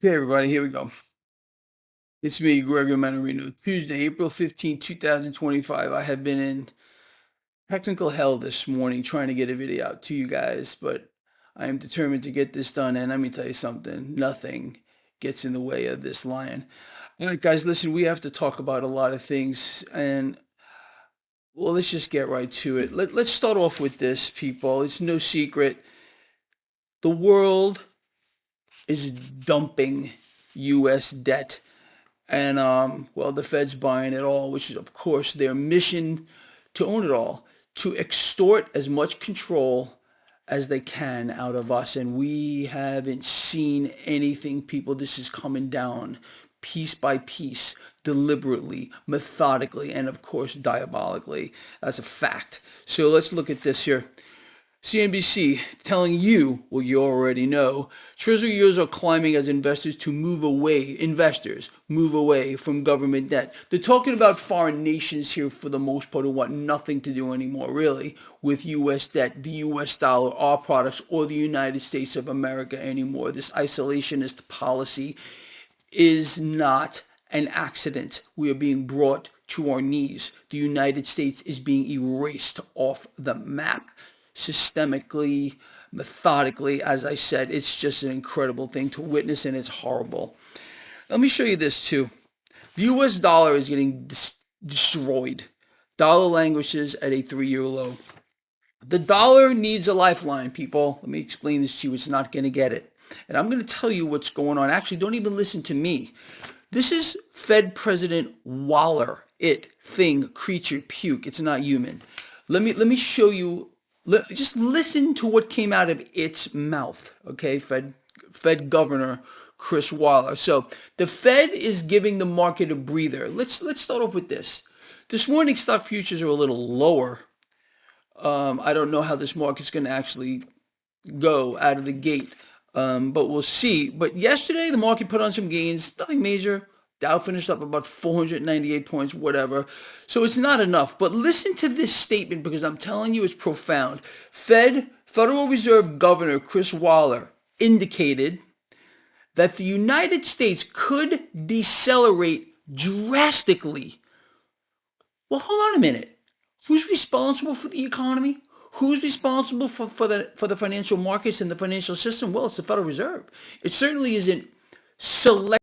Okay, everybody, here we go. It's me, Gregory Mannarino. Tuesday, April 15, 2025. I have been in technical hell this morning trying to get a video out to you guys, but I am determined to get this done. And let me tell you something, nothing gets in the way of this lion. All right, guys, listen, we have to talk about a lot of things. And, well, let's just get right to it. Let's start off with this, people. It's no secret. The world is dumping U.S. debt. And well, the Fed's buying it all, which is, of course, their mission to own it all, to extort as much control as they can out of us. And we haven't seen anything, people. This is coming down piece by piece, deliberately, methodically, and of course, diabolically. That's a fact. So let's look at this here. CNBC telling you what you already know. Treasury yields are climbing as investors move away from government debt. They're talking about foreign nations here for the most part who want nothing to do anymore, really, with U.S. debt, the U.S. dollar, our products, or the United States of America anymore. This isolationist policy is not an accident. We are being brought to our knees. The United States is being erased off the map systemically, methodically. As I said, it's just an incredible thing to witness, and it's horrible. Let me show you this too. The US dollar is getting destroyed. Dollar languishes at a 3-year low. The dollar needs a lifeline, people. Let me explain this to you. It's not going to get it. And I'm going to tell you what's going on. Actually, don't even listen to me. This is Fed President Waller. Creature, puke. It's not human. Let me show you. Just listen to what came out of its mouth, okay? Fed Governor Chris Waller. So the Fed is giving the market a breather. Let's start off with this. This morning, stock futures are a little lower. I don't know how this market's going to actually go out of the gate, but we'll see. But yesterday, the market put on some gains, nothing major. Dow finished up about 498 points, whatever. So it's not enough. But listen to this statement because I'm telling you it's profound. Federal Reserve Governor Chris Waller indicated that the United States could decelerate drastically. Well, hold on a minute. Who's responsible for the economy? Who's responsible for the financial markets and the financial system? Well, it's the Federal Reserve. It certainly isn't select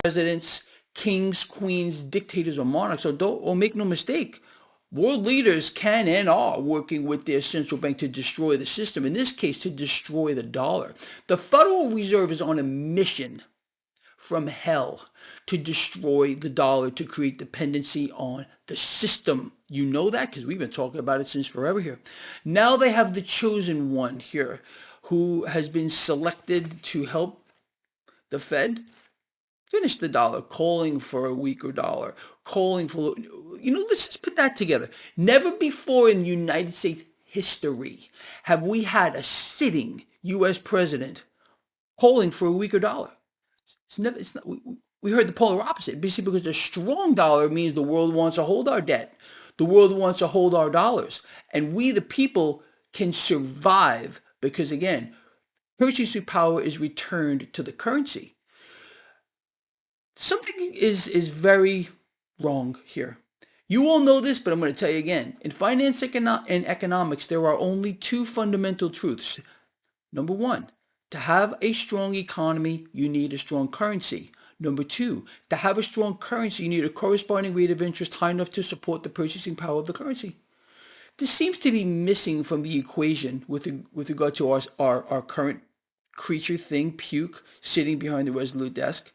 presidents, kings, queens, dictators, or monarchs. Or make no mistake, world leaders can and are working with their central bank to destroy the system. In this case, to destroy the dollar. The Federal Reserve is on a mission from hell to destroy the dollar, to create dependency on the system. You know that because we've been talking about it since forever here. Now they have the chosen one here who has been selected to help the Fed finish the dollar, calling for a weaker dollar, calling for, let's just put that together. Never before in United States history have we had a sitting U.S. president calling for a weaker dollar. We heard the polar opposite, basically because the strong dollar means the world wants to hold our debt. The world wants to hold our dollars. And we, the people, can survive because, again, purchasing power is returned to the currency. Something is very wrong here. You all know this, but I'm going to tell you again. In finance and economics, there are only two fundamental truths. Number one, to have a strong economy, you need a strong currency. Number two, to have a strong currency, you need a corresponding rate of interest high enough to support the purchasing power of the currency. This seems to be missing from the equation with regard to our current creature thing, puke, sitting behind the Resolute desk,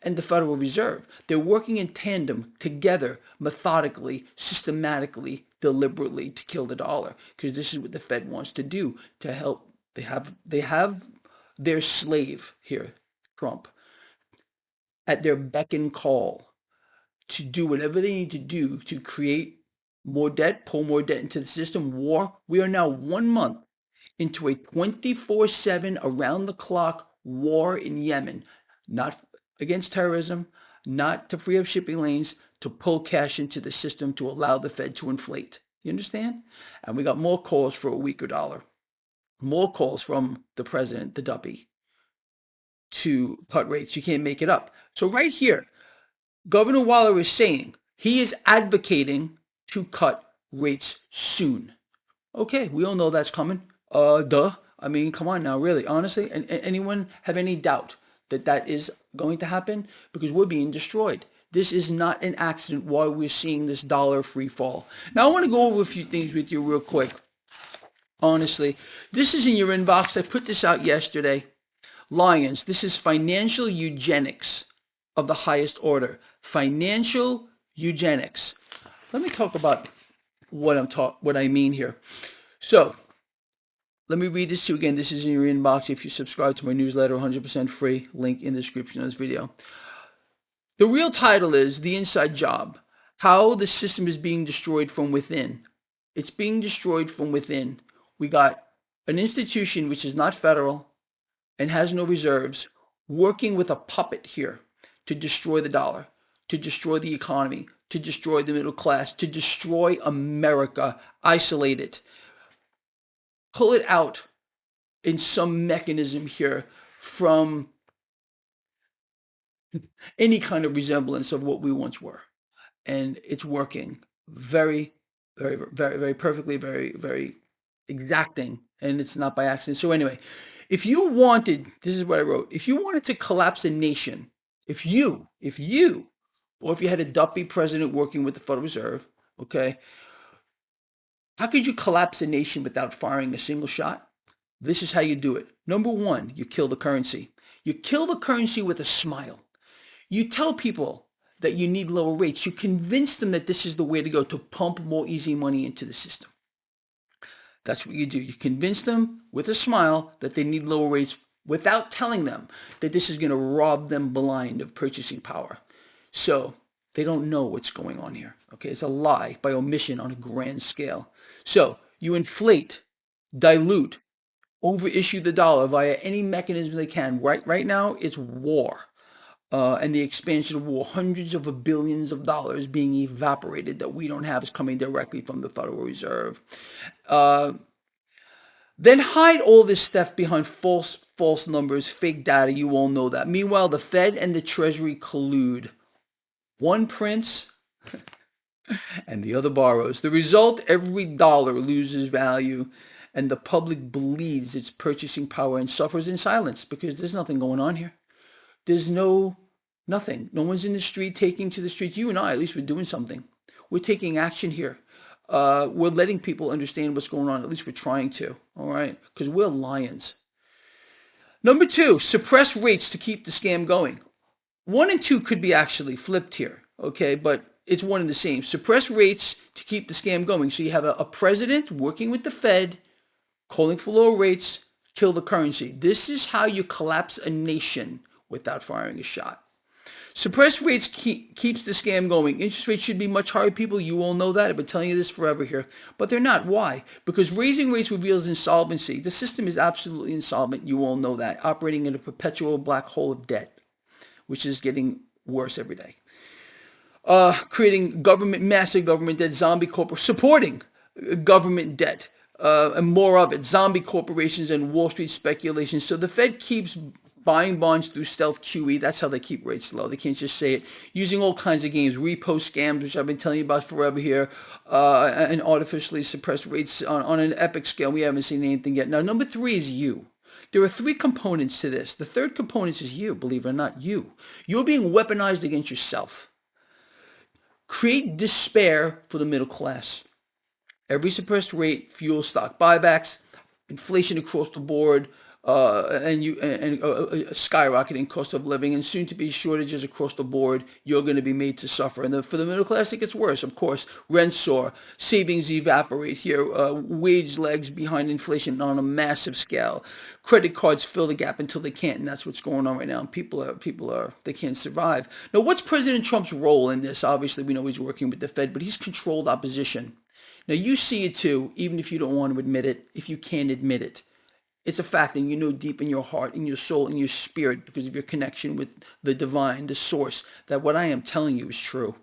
and the Federal Reserve. They're working in tandem, together, methodically, systematically, deliberately to kill the dollar. Because this is what the Fed wants to do to help. They have their slave here, Trump, at their beck and call to do whatever they need to do to create more debt, pull more debt into the system. War. We are now 1 month into a 24/7 around-the-clock war in Yemen. Not against terrorism, not to free up shipping lanes, to pull cash into the system to allow the Fed to inflate. You understand? And we got more calls for a weaker dollar. More calls from the president, the duppy, to cut rates. You can't make it up. So right here, Governor Waller is saying he is advocating to cut rates soon. Okay, we all know that's coming. Duh. I mean, come on now, really, honestly. And anyone have any doubt that that is going to happen? Because we're being destroyed. This is not an accident why we're seeing this dollar free fall. Now, I want to go over a few things with you real quick. Honestly, this is in your inbox. I put this out yesterday. Lions, this is financial eugenics of the highest order. Financial eugenics. Let me talk about what I mean here. So, let me read this to you again. This is in your inbox. If you subscribe to my newsletter, 100% free. Link in the description of this video. The real title is The Inside Job. How the system is being destroyed from within. It's being destroyed from within. We got an institution which is not federal and has no reserves working with a puppet here to destroy the dollar, to destroy the economy, to destroy the middle class, to destroy America, isolate it, pull it out in some mechanism here from any kind of resemblance of what we once were. And it's working very, very, very, very perfectly, very, very exacting, and it's not by accident. So anyway, if you wanted, this is what I wrote, if you wanted to collapse a nation, if you, or if you had a dumpy president working with the Federal Reserve, okay, how could you collapse a nation without firing a single shot? This is how you do it. Number one, you kill the currency. You kill the currency with a smile. You tell people that you need lower rates. You convince them that this is the way to go, to pump more easy money into the system. That's what you do. You convince them with a smile that they need lower rates without telling them that this is going to rob them blind of purchasing power. So they don't know what's going on here. Okay, it's a lie by omission on a grand scale. So you inflate, dilute, overissue the dollar via any mechanism they can. Right now, it's war. And the expansion of war, hundreds of billions of dollars being evaporated that we don't have is coming directly from the Federal Reserve. Then hide all this stuff behind false numbers, fake data. You all know that. Meanwhile, the Fed and the Treasury collude. One prints and the other borrows. The result, every dollar loses value and the public believes its purchasing power and suffers in silence because there's nothing going on here. There's nothing. No one's in the street taking to the streets. You and I, at least, we're doing something. We're taking action here. We're letting people understand what's going on. At least we're trying to. All right? Because we're lions. Number two, suppress rates to keep the scam going. 1 and 2 could be actually flipped here. Okay? But it's one and the same. Suppress rates to keep the scam going. So you have a president working with the Fed, calling for lower rates, kill the currency. This is how you collapse a nation without firing a shot. Suppressed rates keeps the scam going. Interest rates should be much higher, people. You all know that. I've been telling you this forever here. But they're not. Why? Because raising rates reveals insolvency. The system is absolutely insolvent. You all know that. Operating in a perpetual black hole of debt, which is getting worse every day. Creating massive government debt, zombie corporations, supporting government debt, and more of it, zombie corporations and Wall Street speculation. So the Fed keeps buying bonds through stealth QE. That's how they keep rates low. They can't just say it. Using all kinds of games, repo scams, which I've been telling you about forever here, and artificially suppress rates on an epic scale. We haven't seen anything yet. Now, number 3 is you. There are 3 components to this. The third component is you, believe it or not, you. You're being weaponized against yourself. Create despair for the middle class. Every suppressed rate fuels stock buybacks, inflation across the board, and skyrocketing cost of living, and soon to be shortages across the board. You're going to be made to suffer. And for the middle class, it gets worse. Of course, rents soar, savings evaporate here, wage lags behind inflation on a massive scale. Credit cards fill the gap until they can't, and that's what's going on right now. People are they can't survive. Now, what's President Trump's role in this? Obviously, we know he's working with the Fed, but he's controlled opposition. Now, you see it too, even if you don't want to admit it, if you can't admit it. It's a fact, and you know deep in your heart, in your soul, in your spirit, because of your connection with the divine, the source, that what I am telling you is true.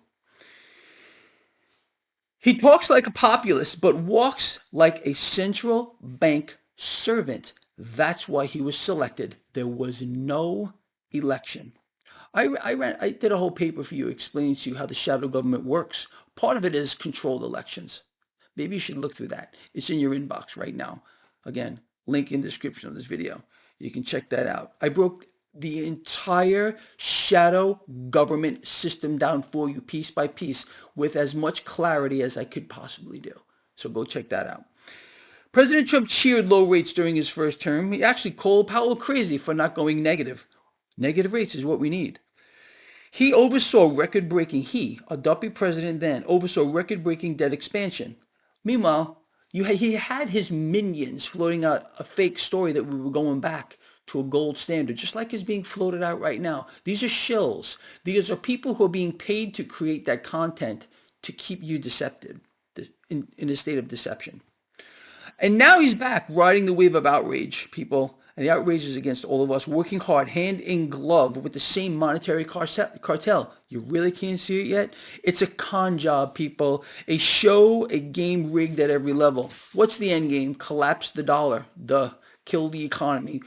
He talks like a populist, but walks like a central bank servant. That's why he was selected. There was no election. I did a whole paper for you explaining to you how the shadow government works. Part of it is controlled elections. Maybe you should look through that. It's in your inbox right now. Again, link in the description of this video. You can check that out. I broke the entire shadow government system down for you piece by piece with as much clarity as I could possibly do. So go check that out. President Trump cheered low rates during his first term. He actually called Powell crazy for not going negative. Negative rates is what we need. He oversaw record-breaking, a dumpy president then, oversaw record-breaking debt expansion. Meanwhile, he had his minions floating out a fake story that we were going back to a gold standard, just like is being floated out right now. These are shills. These are people who are being paid to create that content to keep you deceptive, in a state of deception. And now he's back riding the wave of outrage, people. And the outrage is against all of us, working hard, hand in glove with the same monetary cartel. You really can't see it yet? It's a con job, people. A show, a game rigged at every level. What's the end game? Collapse the dollar. Duh. Kill the economy.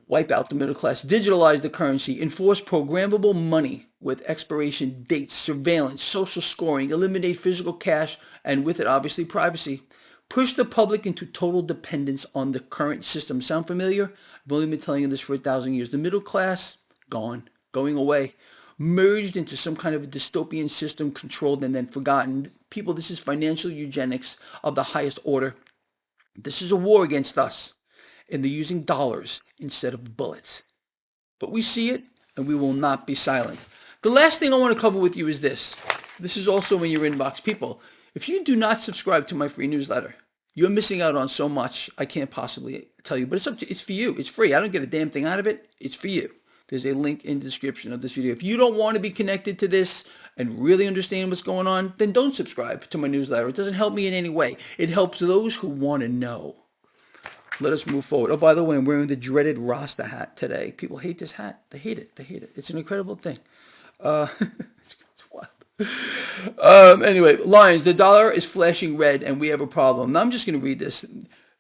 Wipe out the middle class. Digitalize the currency. Enforce programmable money with expiration dates, surveillance, social scoring. Eliminate physical cash, and with it, obviously, privacy. Push the public into total dependence on the current system. Sound familiar? I've only been telling you this for 1,000 years. The middle class, gone, going away. Merged into some kind of a dystopian system, controlled and then forgotten. People, this is financial eugenics of the highest order. This is a war against us. And they're using dollars instead of bullets. But we see it, and we will not be silent. The last thing I want to cover with you is this. This is also in your inbox. People, if you do not subscribe to my free newsletter, you're missing out on so much I can't possibly tell you. But it's for you. It's free. I don't get a damn thing out of it. It's for you. There's a link in the description of this video. If you don't want to be connected to this and really understand what's going on, then don't subscribe to my newsletter. It doesn't help me in any way. It helps those who want to know. Let us move forward. Oh, by the way, I'm wearing the dreaded Rasta hat today. People hate this hat. They hate it. They hate it. It's an incredible thing. It's wild. Anyway, Lions, the dollar is flashing red and we have a problem. Now I'm just going to read this.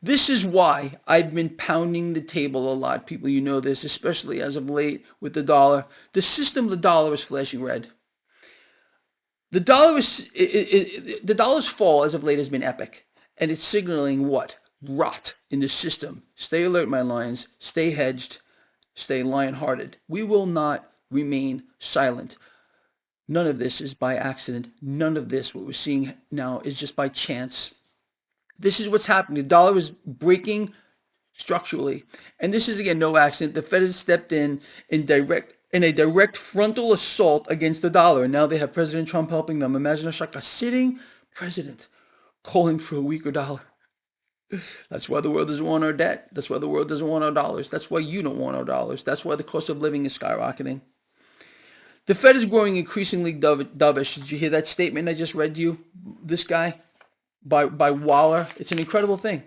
This is why I've been pounding the table a lot. People, you know this, especially as of late with the dollar. The system of the dollar is flashing red. The dollar's fall as of late has been epic. And it's signaling what? Rot in the system. Stay alert, my lions. Stay hedged. Stay lion-hearted. We will not remain silent. None of this is by accident. None of this, what we're seeing now, is just by chance. This is what's happening. The dollar is breaking structurally. And this is, again, no accident. The Fed has stepped in a direct frontal assault against the dollar. And now they have President Trump helping them. Imagine a sitting president calling for a weaker dollar. That's why the world doesn't want our debt. That's why the world doesn't want our dollars. That's why you don't want our dollars. That's why the cost of living is skyrocketing. The Fed is growing increasingly dovish. Did you hear that statement I just read to you? This guy by Waller. It's an incredible thing.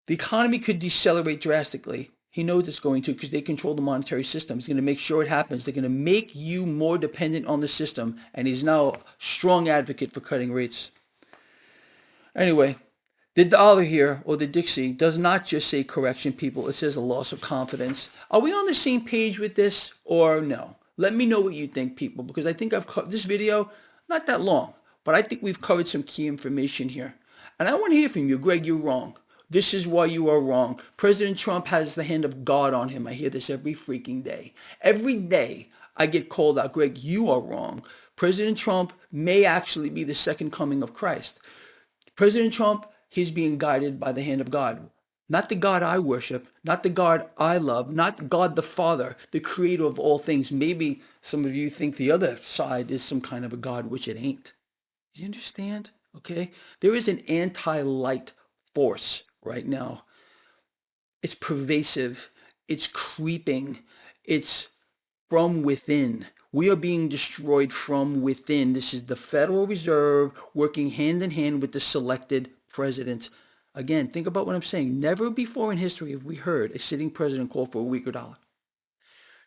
The economy could decelerate drastically. He knows it's going to because they control the monetary system. He's going to make sure it happens. They're going to make you more dependent on the system. And he's now a strong advocate for cutting rates. Anyway, the dollar here, or the Dixie, does not just say correction, people. It says a loss of confidence. Are we on the same page with this or no? Let me know what you think, people, because I think I've covered this video, not that long, but I think we've covered some key information here. And I want to hear from you. Greg, you're wrong. This is why you are wrong. President Trump has the hand of God on him. I hear this every freaking day. Every day I get called out. Greg, you are wrong. President Trump may actually be the second coming of Christ. President Trump, he's being guided by the hand of God. Not the God I worship, not the God I love, not God the Father, the creator of all things. Maybe some of you think the other side is some kind of a God, which it ain't. Do you understand? Okay? There is an anti-light force right now. It's pervasive. It's creeping. It's from within. We are being destroyed from within. This is the Federal Reserve working hand in hand with the selected president. Again, think about what I'm saying. Never before in history have we heard a sitting president call for a weaker dollar.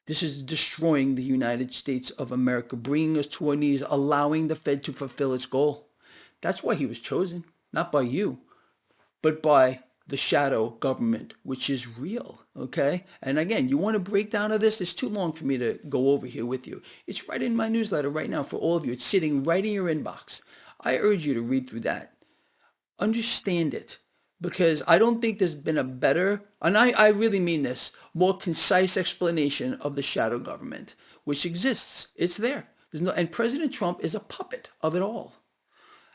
This is destroying the United States of America, bringing us to our knees, allowing the Fed to fulfill its goal. That's why he was chosen, not by you, but by the shadow government, which is real, okay? And again, you want a breakdown of this? It's too long for me to go over here with you. It's right in my newsletter right now for all of you. It's sitting right in your inbox. I urge you to read through that. Understand it, because I don't think there's been a better, and I really mean this, more concise explanation of the shadow government, which exists. It's there. And President Trump is a puppet of it all.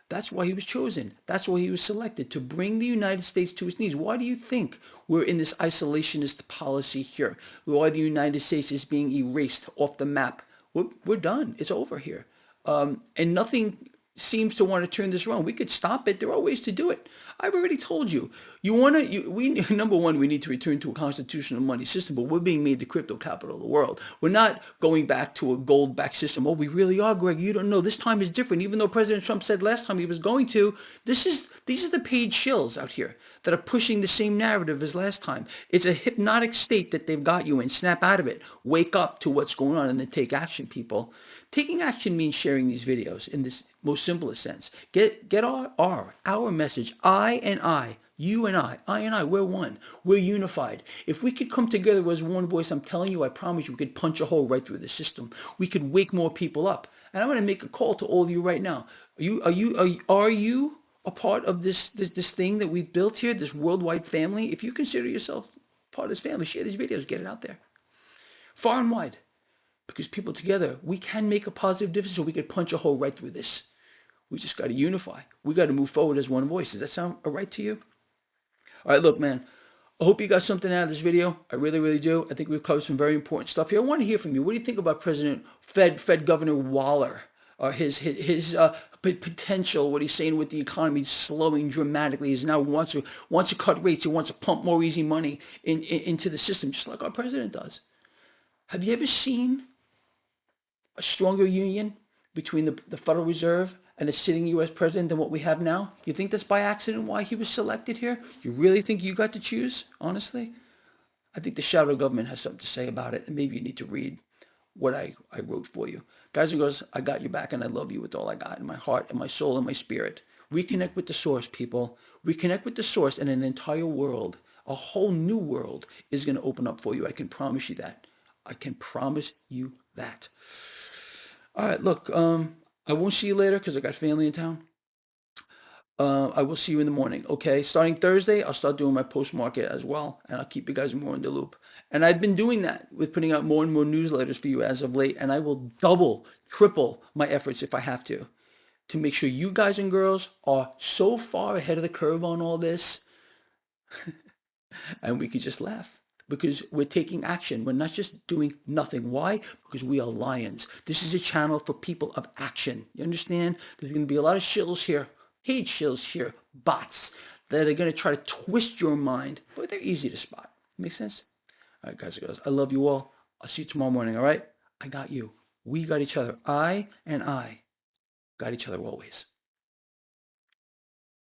That's why he was chosen. That's why he was selected, to bring the United States to its knees. Why do you think we're in this isolationist policy here? Why the United States is being erased off the map? We're done. It's over here. And nothing seems to want to turn this around. We could stop it. There are ways to do it. I've already told you. Number one, we need to return to a constitutional money system, but we're being made the crypto capital of the world. We're not going back to a gold-backed system. Oh, we really are, Greg. You don't know. This time is different. Even though President Trump said last time he was going to, these are the paid shills out here that are pushing the same narrative as last time. It's a hypnotic state that they've got you in. Snap out of it. Wake up to what's going on and then take action, people. Taking action means sharing these videos in this most simplest sense. Get our message. I and I, you and I, we're one. We're unified. If we could come together as one voice, I'm telling you, I promise you, we could punch a hole right through the system. We could wake more people up. And I'm going to make a call to all of you right now. Are you a part of this thing that we've built here, this worldwide family? If you consider yourself part of this family, share these videos, get it out there. Far and wide. Because people together, we can make a positive difference, or we could punch a hole right through this. We just got to unify. We got to move forward as one voice. Does that sound all right to you? All right, look, man. I hope you got something out of this video. I really, really do. I think we've covered some very important stuff here. I want to hear from you. What do you think about Fed Governor Waller? His potential, what he's saying with the economy slowing dramatically. He now wants to cut rates. He wants to pump more easy money into the system, just like our president does. Have you ever seen a stronger union between the Federal Reserve and a sitting U.S. president than what we have now? You think that's by accident why he was selected here? You really think you got to choose, honestly? I think the shadow government has something to say about it, and maybe you need to read what I wrote for you. Guys and girls, I got your back, and I love you with all I got in my heart and my soul and my spirit. Reconnect with the source, people. Reconnect with the source, and an entire world, a whole new world, is going to open up for you. I can promise you that. I can promise you that. All right, look, I won't see you later because I got family in town. I will see you in the morning, okay? Starting Thursday, I'll start doing my post-market as well, and I'll keep you guys more in the loop. And I've been doing that with putting out more and more newsletters for you as of late, and I will double, triple my efforts if I have to make sure you guys and girls are so far ahead of the curve on all this, and we could just laugh. Because we're taking action. We're not just doing nothing. Why? Because we are lions. This is a channel for people of action. You understand? There's going to be a lot of shills here, paid shills here, bots that are going to try to twist your mind, but they're easy to spot. Make sense? All right, guys and girls, I love you all. I'll see you tomorrow morning, all right? I got you. We got each other. I and I got each other always.